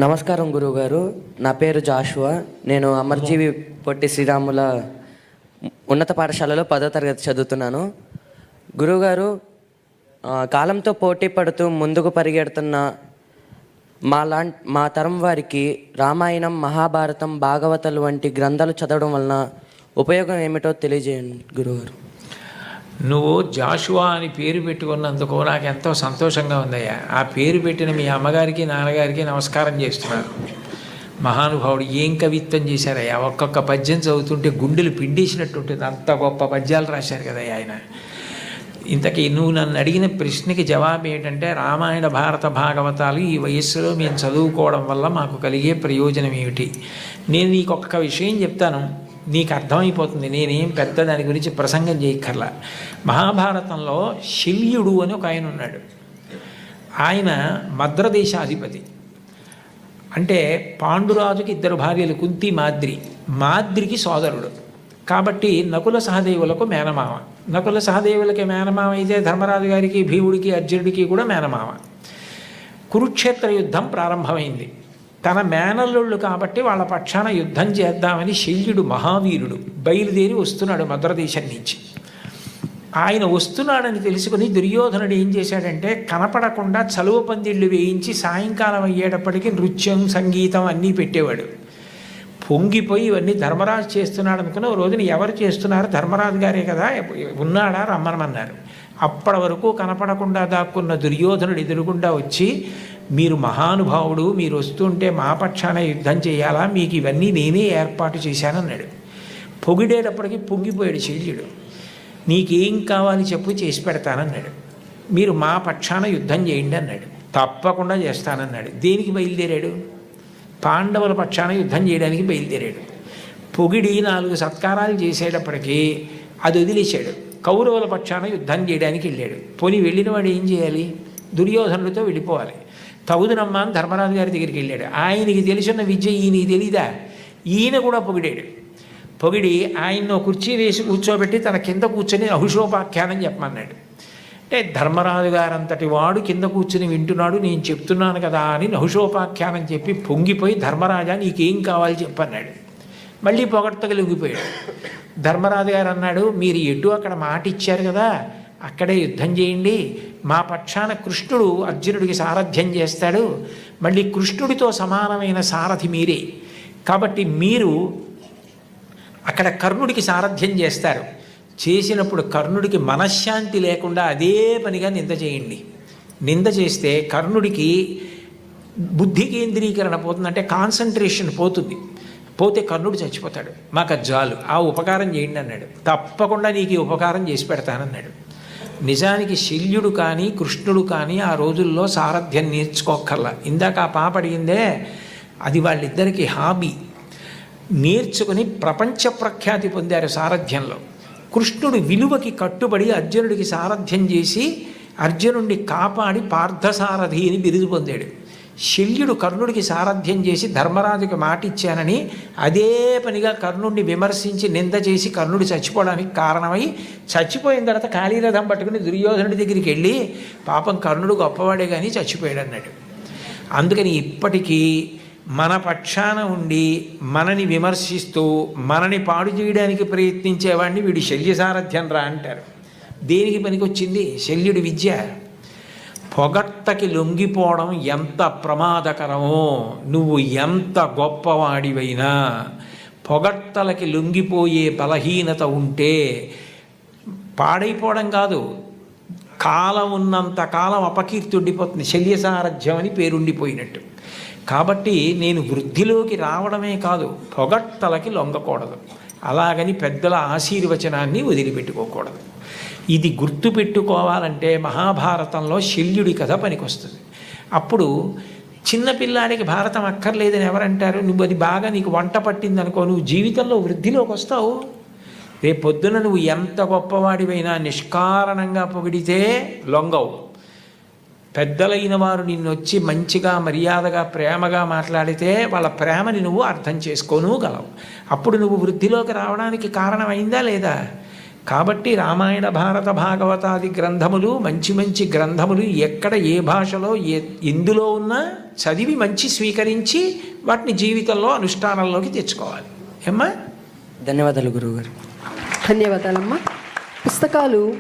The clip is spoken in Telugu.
నమస్కారం గురువుగారు. నా పేరు జాషువా. నేను అమర్జీవి పొట్టి శ్రీరాముల ఉన్నత పాఠశాలలో 10వ తరగతి చదువుతున్నాను. గురువుగారు, కాలంతో పోటీ పడుతూ ముందుకు పరిగెడుతున్న మా తరం వారికి రామాయణం, మహాభారతం, భాగవతాలు వంటి గ్రంథాలు చదవడం వలన ఉపయోగం ఏమిటో తెలియజేయండి గురువుగారు. నువ్వు జాషువా అని పేరు పెట్టుకున్నందుకు నాకు ఎంతో సంతోషంగా ఉందయ్యా. ఆ పేరు పెట్టిన మీ అమ్మగారికి, నాన్నగారికి నమస్కారం చేస్తున్నాను. మహానుభావుడు ఏం కవిత్వం చేశారయ్యా. ఒక్కొక్క పద్యం చదువుతుంటే గుండెలు పిండేసినట్టుంటుంది. అంత గొప్ప పద్యాలు రాశారు కదయ్యా ఆయన. ఇంతకీ నువ్వు నన్ను అడిగిన ప్రశ్నకి జవాబు ఏంటంటే, రామాయణ, భారత, భాగవతాలు ఈ వయస్సులో మేము చదువుకోవడం వల్ల మాకు కలిగే ప్రయోజనం ఏమిటి? నేను నీకు ఒక్క విషయం చెప్తాను, నీకు అర్థమైపోతుంది. నేనేం పెద్ద దాని గురించి ప్రసంగం చేయక్కర్లా. మహాభారతంలో శల్యుడు అని ఒక ఆయన ఉన్నాడు. ఆయన మద్రదేశాధిపతి. అంటే పాండురాజుకి 2 భార్యలు, కుంతి, మాద్రి. మాద్రికి సోదరుడు కాబట్టి నకుల సహదేవులకు మేనమామ. నకుల సహదేవులకి మేనమామ అయితే ధర్మరాజు గారికి, భీముడికి, అర్జునుడికి కూడా మేనమామ. కురుక్షేత్ర యుద్ధం ప్రారంభమైంది. తన మేనల్లుళ్ళు కాబట్టి వాళ్ళ పక్షాన యుద్ధం చేద్దామని శల్యుడు మహావీరుడు బయలుదేరి వస్తున్నాడు మద్రదేశం నుంచి. ఆయన వస్తున్నాడని తెలుసుకుని దుర్యోధనుడు ఏం చేశాడంటే, కనపడకుండా చలువ పందిళ్ళు వేయించి సాయంకాలం అయ్యేటప్పటికీ నృత్యం, సంగీతం అన్నీ పెట్టేవాడు. పొంగిపోయి ఇవన్నీ ధర్మరాజు చేస్తున్నాడు అనుకున్న రోజున ఎవరు చేస్తున్నారు? ధర్మరాజు గారే కదా, ఉన్నాడా, రమ్మనమన్నారు. అప్పటి వరకు కనపడకుండా దాక్కున్న దుర్యోధనుడు ఎదురుగుండా వచ్చి, మీరు మహానుభావుడు, మీరు వస్తుంటే మా పక్షాన యుద్ధం చేయాలా, మీకు ఇవన్నీ నేనే ఏర్పాటు చేశానన్నాడు. పొగిడేటప్పటికి పొంగిపోయాడు శల్యుడు. నీకేం కావాలి చెప్పు, చేసి పెడతానన్నాడు. మీరు మా పక్షాన యుద్ధం చేయండి అన్నాడు. తప్పకుండా చేస్తానన్నాడు. దేనికి బయలుదేరాడు? పాండవుల పక్షాన యుద్ధం చేయడానికి బయలుదేరాడు. పొగిడి 4 సత్కారాలు చేసేటప్పటికీ అది వదిలేశాడు. కౌరవుల పక్షాన యుద్ధం చేయడానికి వెళ్ళాడు. పోనీ వెళ్ళిన వాడు ఏం చేయాలి? దుర్యోధనుడితో వెళ్ళిపోవాలి. తగుదునమ్మా అని ధర్మరాజు గారి దగ్గరికి వెళ్ళాడు. ఆయనకి తెలిసిన విద్య ఈయనకి తెలీదా? ఈయన కూడా పొగిడాడు. పొగిడి ఆయన్నో కుర్చీ వేసి కూర్చోబెట్టి తన కింద కూర్చొని నహుషోపాఖ్యానం చెప్పమన్నాడు. అంటే ధర్మరాజు గారంతటి వాడు కింద కూర్చుని వింటున్నాడు, నేను చెప్తున్నాను కదా అని నహుషోపాఖ్యానం చెప్పి పొంగిపోయి, ధర్మరాజా నీకేం కావాలి చెప్పన్నాడు. మళ్ళీ పొగడ్తగలిగిపోయాడు. ధర్మరాజు గారు అన్నాడు, మీరు ఎటు అక్కడ మాట ఇచ్చారు కదా, అక్కడే యుద్ధం చేయండి. మా పక్షాన కృష్ణుడు అర్జునుడికి సారథ్యం చేస్తాడు. మళ్ళీ కృష్ణుడితో సమానమైన సారథి మీరే కాబట్టి మీరు అక్కడ కర్ణుడికి సారథ్యం చేస్తారు. చేసినప్పుడు కర్ణుడికి మనశ్శాంతి లేకుండా అదే పనిగా నింద చేయండి. నింద చేస్తే కర్ణుడికి బుద్ధి కేంద్రీకరణ పోతుందంటే కాన్సన్ట్రేషన్ పోతుంది. పోతే కర్ణుడు చచ్చిపోతాడు. మాకు జాలు, ఆ ఉపకారం చేయండి అన్నాడు. తప్పకుండా నీకు ఈ ఉపకారం చేసి పెడతానన్నాడు. నిజానికి శల్యుడు కానీ కృష్ణుడు కానీ ఆ రోజుల్లో సారథ్యం నేర్చుకోక్కర్లా. ఇందాక ఆ పాప అడిగిందే, అది వాళ్ళిద్దరికీ హాబీ. నేర్చుకుని ప్రపంచ ప్రఖ్యాతి పొందారు సారథ్యంలో. కృష్ణుడు విలువకి కట్టుబడి అర్జునుడికి సారథ్యం చేసి అర్జునుడిని కాపాడి పార్థసారథి అని బిరుదు పొందాడు. శల్యుడు కర్ణుడికి సారథ్యం చేసి ధర్మరాజుకి మాట ఇచ్చానని అదే పనిగా కర్ణుడిని విమర్శించి నింద చేసి కర్ణుడు చచ్చిపోవడానికి కారణమై, చచ్చిపోయిన తర్వాత కాళీరథం పట్టుకుని దుర్యోధనుడి దగ్గరికి వెళ్ళి, పాపం కర్ణుడు గొప్పవాడే కానీ చచ్చిపోయాడు అన్నాడు. అందుకని ఇప్పటికీ మన పక్షాన ఉండి మనని విమర్శిస్తూ మనని పాడు చేయడానికి ప్రయత్నించేవాడిని వీడి శల్య సారథ్యం రా అంటారు. దేనికి పనికొచ్చింది శల్యుడి విద్య? పొగట్టకి లొంగిపోవడం ఎంత ప్రమాదకరమో, నువ్వు ఎంత గొప్పవాడివైనా పొగట్టలకి లొంగిపోయే బలహీనత ఉంటే పాడైపోవడం కాదు, కాలం ఉన్నంత కాలం అపకీర్తి శల్య సారథ్యం అని పేరుండిపోయినట్టు. కాబట్టి నేను వృద్ధిలోకి రావడమే కాదు, పొగట్టలకి లొంగకూడదు. అలాగని పెద్దల ఆశీర్వచనాన్ని వదిలిపెట్టుకోకూడదు. ఇది గుర్తుపెట్టుకోవాలంటే మహాభారతంలో శల్యుడి కథ పనికొస్తుంది. అప్పుడు చిన్నపిల్లాడికి భారతం అక్కర్లేదని ఎవరంటారు? నువ్వు అది బాగా నీకు వంట పట్టిందనుకో, నువ్వు జీవితంలో వృద్ధిలోకి వస్తావు. రేపొద్దున నువ్వు ఎంత గొప్పవాడివైనా నిష్కారణంగా పొగిడితే లొంగవు. పెద్దలైన వారు నిన్ను వచ్చి మంచిగా, మర్యాదగా, ప్రేమగా మాట్లాడితే వాళ్ళ ప్రేమని నువ్వు అర్థం చేసుకోను గలవు. అప్పుడు నువ్వు వృద్ధిలోకి రావడానికి కారణమైందా లేదా? కాబట్టి రామాయణ భారత భాగవతాది గ్రంథములు మంచి మంచి గ్రంథములు ఎక్కడ ఏ భాషలో ఎందులో ఉన్నా చదివి మంచి స్వీకరించి వాటిని జీవితంలో అనుష్ఠానంలోకి తెచ్చుకోవాలి. ఏమ్మా? ధన్యవాదాలు గురువుగారు. ధన్యవాదాలమ్మా. పుస్తకాలు